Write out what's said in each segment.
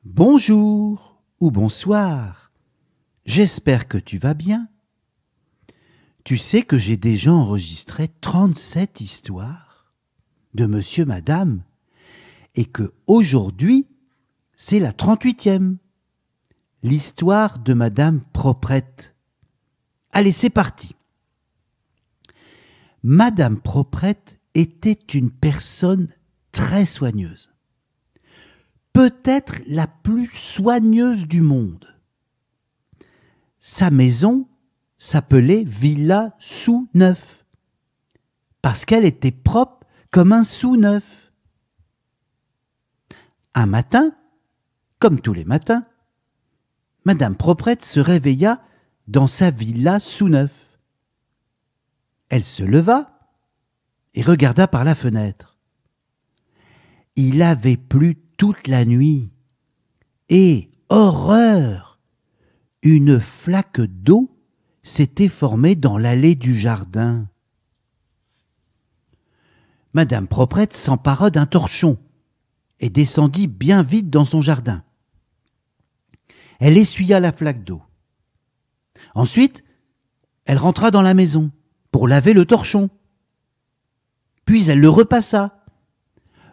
Bonjour ou bonsoir, j'espère que tu vas bien. Tu sais que j'ai déjà enregistré 37 histoires de monsieur, madame, et que aujourd'hui, c'est la 38e, l'histoire de madame Proprette. Allez, c'est parti. Madame Proprette était une personne très soigneuse. Peut-être la plus soigneuse du monde. Sa maison s'appelait Villa Sous-Neuf, parce qu'elle était propre comme un sous-neuf. Un matin, comme tous les matins, madame Proprette se réveilla dans sa villa Sous-Neuf. Elle se leva et regarda par la fenêtre. Il avait plu toute la nuit, et, horreur, une flaque d'eau s'était formée dans l'allée du jardin. Madame Proprette s'empara d'un torchon et descendit bien vite dans son jardin. Elle essuya la flaque d'eau. Ensuite, elle rentra dans la maison pour laver le torchon. Puis elle le repassa,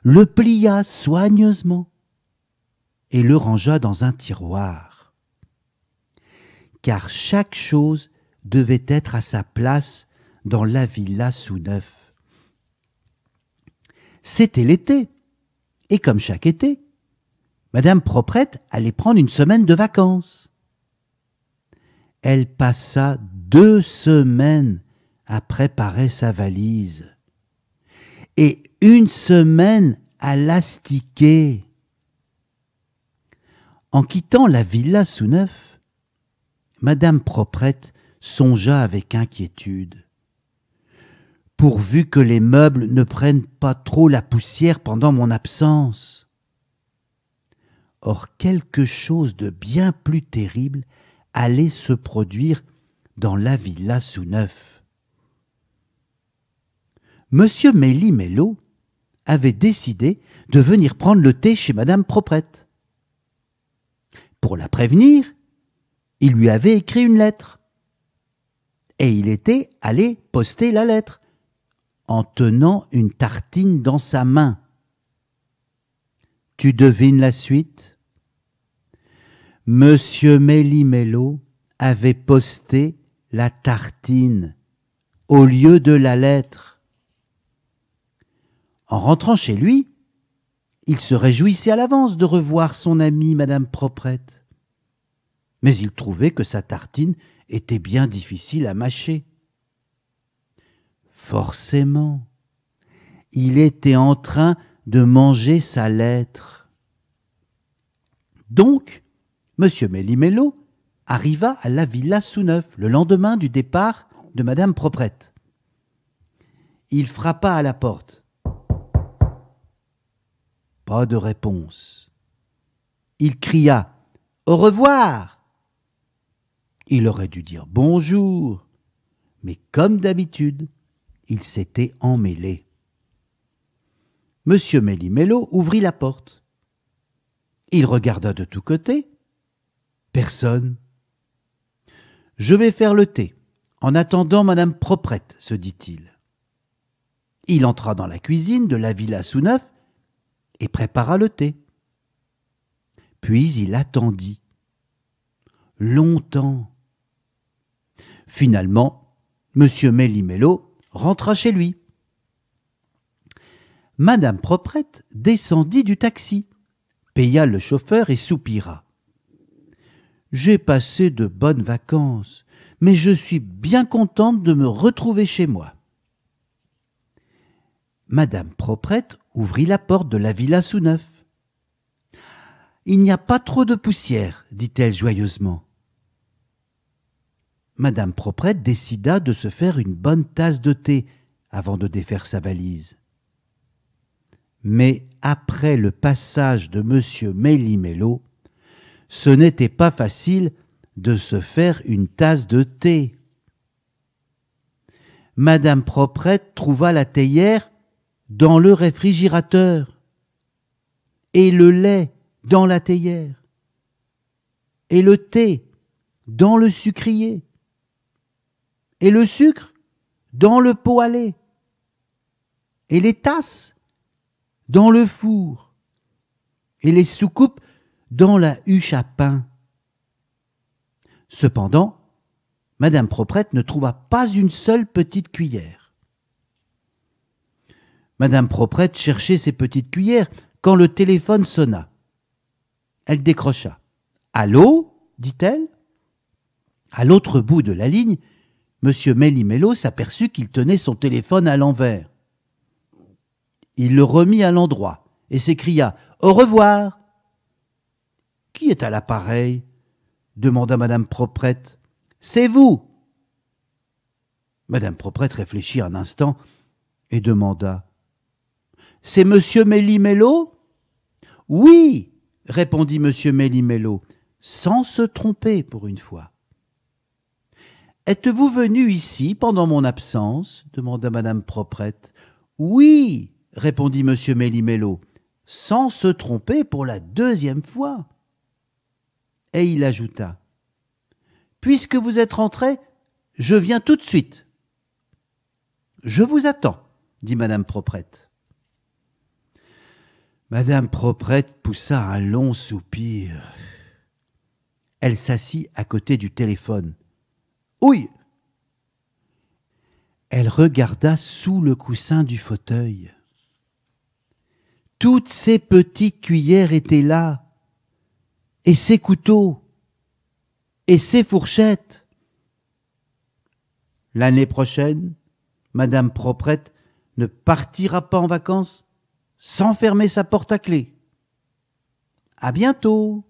le plia soigneusement et le rangea dans un tiroir. Car chaque chose devait être à sa place dans la villa Sous-Neuf. C'était l'été, et comme chaque été, madame Proprette allait prendre une semaine de vacances. Elle passa 2 semaines à préparer sa valise et 1 semaine à l'astiquer. En quittant la villa Sous-Neuf, madame Proprette songea avec inquiétude. Pourvu que les meubles ne prennent pas trop la poussière pendant mon absence. Or, quelque chose de bien plus terrible allait se produire dans la villa Sous-Neuf. Monsieur Méli-Mélo avait décidé de venir prendre le thé chez madame Proprette. Pour la prévenir, il lui avait écrit une lettre. Et il était allé poster la lettre, en tenant une tartine dans sa main. Tu devines la suite? Monsieur Méli-Mélo avait posté la tartine au lieu de la lettre. En rentrant chez lui, il se réjouissait à l'avance de revoir son amie madame Proprette. Mais il trouvait que sa tartine était bien difficile à mâcher. Forcément, il était en train de manger sa lettre. Donc, monsieur Méli-Mélo arriva à la villa Sous-Neuf le lendemain du départ de madame Proprette. Il frappa à la porte. Pas de réponse. Il cria « Au revoir !» Il aurait dû dire « Bonjour !» mais comme d'habitude, il s'était emmêlé. Monsieur Méli-Mélo ouvrit la porte. Il regarda de tous côtés. Personne. « Je vais faire le thé, en attendant madame Proprette, » se dit-il. Il entra dans la cuisine de la villa Sous-Neuf et prépara le thé. Puis il attendit. Longtemps. Finalement, monsieur Méli-Mélo rentra chez lui. Madame Proprette descendit du taxi, paya le chauffeur et soupira. « J'ai passé de bonnes vacances, mais je suis bien contente de me retrouver chez moi. » Madame Proprette ouvrit la porte de la villa Sous-Neuf. « Il n'y a pas trop de poussière, » dit-elle joyeusement. Madame Proprette décida de se faire une bonne tasse de thé avant de défaire sa valise. Mais après le passage de monsieur Méli-Mélo, ce n'était pas facile de se faire une tasse de thé. Madame Proprette trouva la théière dans le réfrigérateur et le lait dans la théière. et le thé dans le sucrier, et le sucre dans le pot à lait, et les tasses dans le four, et les soucoupes dans la huche à pain. Cependant, Madame Proprette ne trouva pas une seule petite cuillère. Madame Proprette cherchait ses petites cuillères quand le téléphone sonna. Elle décrocha. « Allô ?» dit-elle. À l'autre bout de la ligne, M. Méli-Mélo s'aperçut qu'il tenait son téléphone à l'envers. Il le remit à l'endroit et s'écria « Au revoir !»« Qui est à l'appareil ?» demanda Madame Proprette. « C'est vous !» Madame Proprette réfléchit un instant et demanda « C'est Monsieur Méli-Mélo ?»« Oui !» répondit Monsieur Méli-Mélo, sans se tromper pour une fois. « Êtes-vous venu ici pendant mon absence ?» demanda Madame Proprette. « Oui !» répondit Monsieur Méli-Mélo, sans se tromper pour la deuxième fois. Et il ajouta « Puisque vous êtes rentré, je viens tout de suite. »« Je vous attends, » dit Madame Proprette. Madame Proprette poussa un long soupir. Elle s'assit à côté du téléphone. « Ouille !» Elle regarda sous le coussin du fauteuil. Toutes ses petites cuillères étaient là, et ses couteaux, et ses fourchettes. L'année prochaine, Madame Proprette ne partira pas en vacances sans fermer sa porte à clé. À bientôt.